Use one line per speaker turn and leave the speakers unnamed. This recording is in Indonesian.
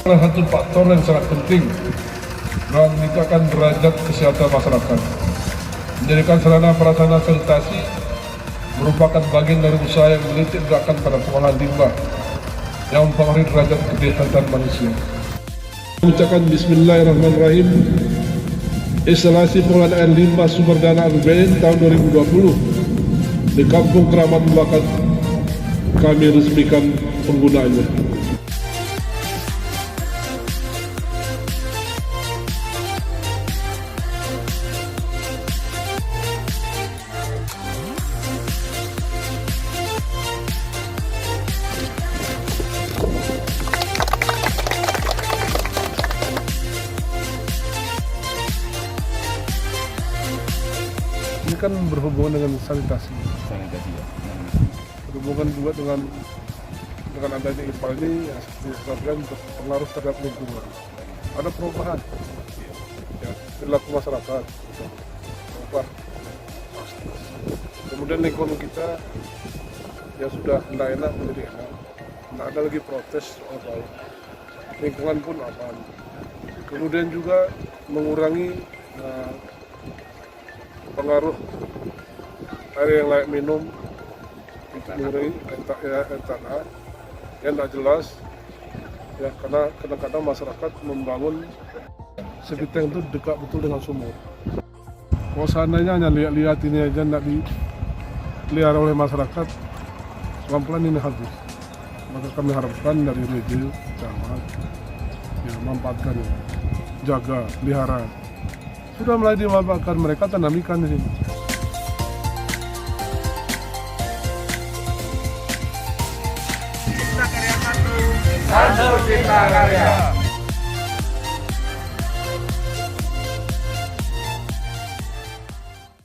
Salah satu faktor yang sangat penting dalam meningkatkan derajat kesehatan masyarakat. Menjadikan sarana prasarana sanitasi merupakan bagian dari usaha yang menitik beratkan pada pengolahan limbah yang mempengaruhi derajat kesehatan manusia. Mengucapkan Bismillahirrahmanirrahim. Instalasi pengolahan air limbah sumber dana APBN tahun 2020 di Kampung Keramat Melakat kami resmikan penggunaannya. Ini kan berhubungan dengan sanitasi ya. Berhubungan juga dengan adanya IPAL ini disebabkan berpengaruh terhadap lingkungan. Ada perubahan ya, perilaku masyarakat berubah. Kemudian lingkungan kita ya sudah tidak enak menjadi enak, tidak ada lagi protes soal baik, lingkungan pun aman. Kemudian juga mengurangi pengaruh air yang layak minum, mengurangi air tanah yang tidak jelas ya, karena kadang-kadang masyarakat membangun sekitar itu dekat betul dengan sumur. Kalau seandainya hanya lihat-lihat ini aja tidak dipelihara oleh masyarakat, pelan-pelan ini habis. Maka kami harapkan dari Reja, camat ya, memanfaatkan, jaga, pelihara. Sudah mulai dimanfaatkan, mereka tanamikan di sini.
Cipta Karya 1, 1 Cipta Karya.